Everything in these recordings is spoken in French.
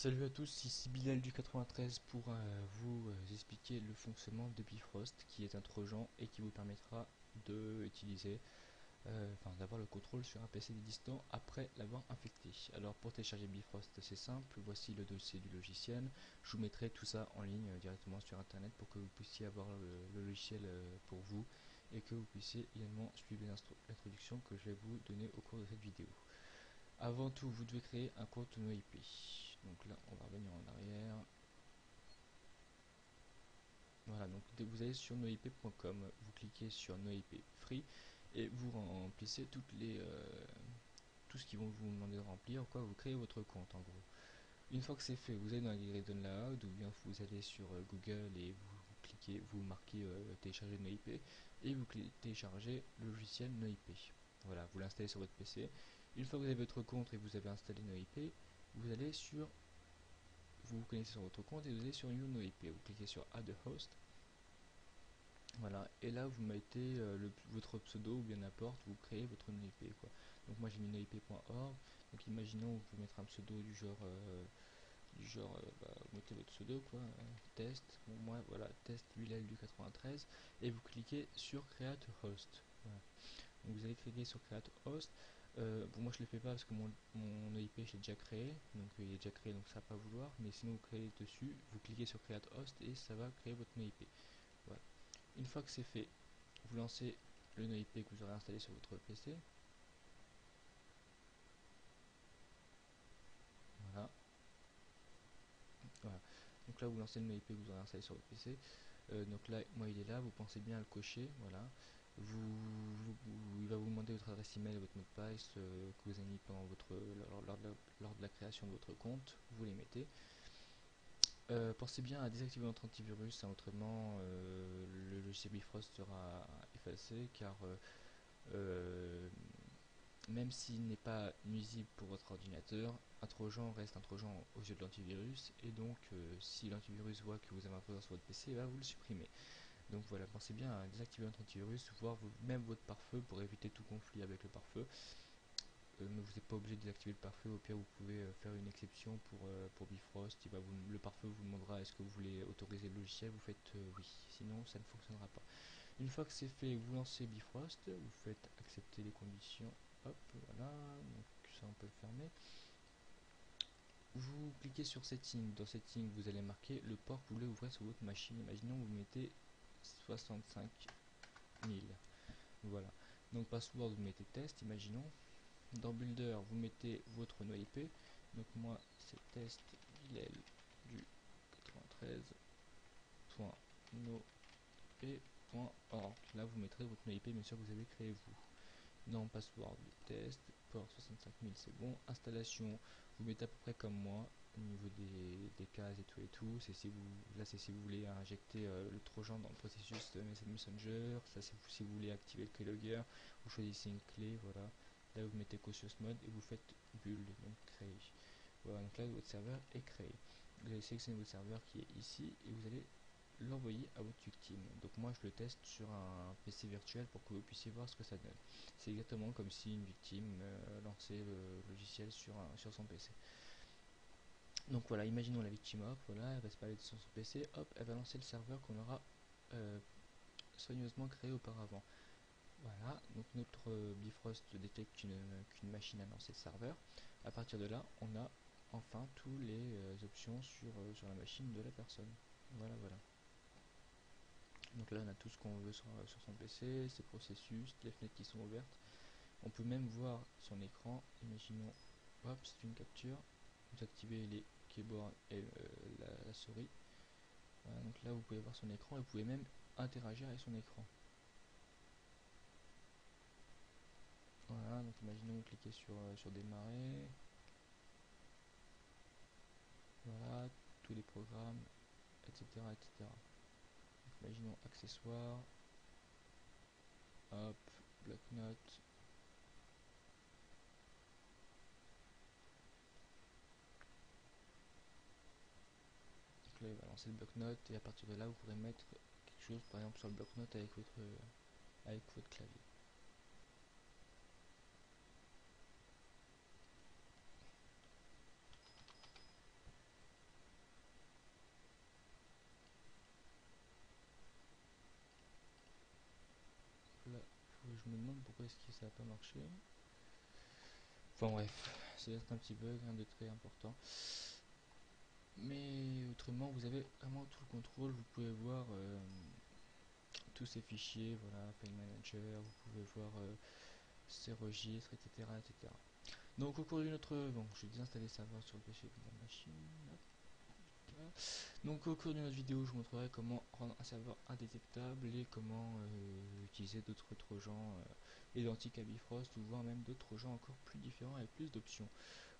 Salut à tous, ici Bilal du 93 pour vous expliquer le fonctionnement de Bifrost qui est un trojan et qui vous permettra de utiliser, d'avoir le contrôle sur un PC distant après l'avoir infecté. Alors pour télécharger Bifrost c'est simple, voici le dossier du logiciel, je vous mettrai tout ça en ligne directement sur internet pour que vous puissiez avoir le logiciel pour vous et que vous puissiez également suivre l'introduction que je vais vous donner au cours de cette vidéo. Avant tout, vous devez créer un compte NoIP. Donc là, on va revenir en arrière. Voilà, donc vous allez sur noip.com, vous cliquez sur noip free et vous remplissez tout ce qu'ils vont vous demander de remplir, quoi, vous créez votre compte en gros. Une fois que c'est fait, vous allez dans la galerie Download ou bien vous allez sur Google et vous marquez télécharger NoIP et vous téléchargez le logiciel NoIP. Voilà, vous l'installez sur votre PC. Une fois que vous avez votre compte et vous avez installé NoIP, vous allez sur vous connectez sur votre compte et vous allez sur New NoIP. Vous cliquez sur Add a Host. Voilà, et là vous mettez votre pseudo ou bien n'importe, vous créez votre NoIP quoi. Donc moi j'ai mis noip.org. Donc imaginons vous mettre un pseudo vous mettez votre pseudo quoi, test. Bon moi voilà, test Bilal du 93 et vous cliquez sur Create Host. Voilà. Donc vous allez cliquer sur Create Host. Bon, moi je le fais pas parce que mon IP j'ai déjà créé, donc il est déjà créé donc ça va pas vouloir, mais sinon vous créez dessus, vous cliquez sur Create Host et ça va créer votre nœud IP. Voilà. Une fois que c'est fait, vous lancez le nœud IP que vous aurez installé sur votre PC. Voilà. Voilà. Donc là vous lancez le nœud IP que vous aurez installé sur votre PC. Donc là moi il est là, vous pensez bien à le cocher, voilà. Il va vous demander votre adresse email et votre mot de passe que vous avez mis pendant lors de la création de votre compte, vous les mettez. Pensez bien à désactiver votre antivirus, hein, autrement le logiciel Bifrost sera effacé car euh, même s'il n'est pas nuisible pour votre ordinateur, un trojan reste un trojan aux yeux de l'antivirus et donc si l'antivirus voit que vous avez un trojan sur votre PC, il va vous le supprimer. Donc voilà, pensez bien à désactiver votre antivirus, voire même votre pare-feu pour éviter tout conflit avec le pare-feu. Mais vous n'êtes pas obligé de désactiver le pare-feu, au pire vous pouvez faire une exception pour Bifrost. Le pare-feu vous demandera est-ce que vous voulez autoriser le logiciel, vous faites oui, sinon ça ne fonctionnera pas. Une fois que c'est fait, vous lancez Bifrost, vous faites accepter les conditions, hop, voilà, donc ça on peut le fermer. Vous cliquez sur Setting, dans Setting vous allez marquer le port que vous voulez ouvrir sur votre machine, imaginons vous mettez 65 000, voilà, donc password vous mettez test, imaginons. Dans Builder, vous mettez votre nœud IP. Donc moi, c'est test Bilal du 93.noip.org. Là, vous mettrez votre nœud IP, bien sûr, que vous avez créé vous. Dans password test, port 65000, c'est bon. Installation, vous mettez à peu près comme moi au niveau des cases et tout. C'est si vous, là, c'est si vous voulez injecter le trojan dans le processus de Messenger. Ça, c'est si vous voulez activer le keylogger. Vous choisissez une clé, voilà. Là, vous mettez cautious mode et vous faites build, donc créer. Voilà, donc là, votre serveur est créé. Vous allez sélectionner votre serveur qui est ici et vous allez l'envoyer à votre victime. Donc moi je le teste sur un PC virtuel pour que vous puissiez voir ce que ça donne. C'est exactement comme si une victime lançait le logiciel sur son PC. Donc voilà, imaginons la victime, hop, voilà, elle va se balader sur son PC, hop, elle va lancer le serveur qu'on aura soigneusement créé auparavant. Voilà, donc notre Bifrost détecte qu'une machine a lancé le serveur. À partir de là, on a enfin toutes les options sur la machine de la personne. Voilà, voilà. Donc là on a tout ce qu'on veut sur son PC, ses processus, les fenêtres qui sont ouvertes. On peut même voir son écran, imaginons, hop, c'est une capture, vous activez les keyboards et la souris. Voilà, donc là vous pouvez voir son écran et vous pouvez même interagir avec son écran. Voilà, donc imaginons vous cliquez sur démarrer. Voilà, tous les programmes, etc. etc. Donc, imaginons accessoires, hop, bloc-notes. Donc là, il va lancer le bloc-notes et à partir de là, vous pourrez mettre quelque chose, par exemple, sur le bloc-notes avec votre clavier. je me demande pourquoi est-ce que ça n'a pas marché. Enfin bref, c'est un petit bug, rien de très important. Mais autrement, vous avez vraiment tout le contrôle. Vous pouvez voir tous ces fichiers, voilà, File Manager, vous pouvez voir ces registres, etc., etc. Donc au cours d'une autre... Bon, je vais désinstaller Server sur le PC de la machine. Voilà. Donc au cours d'une autre vidéo, je vous montrerai comment rendre un serveur indétectable et comment utiliser d'autres trojans identiques à Bifrost ou voire même d'autres trojans encore plus différents avec plus d'options.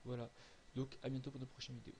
Voilà, donc à bientôt pour de prochaines vidéos.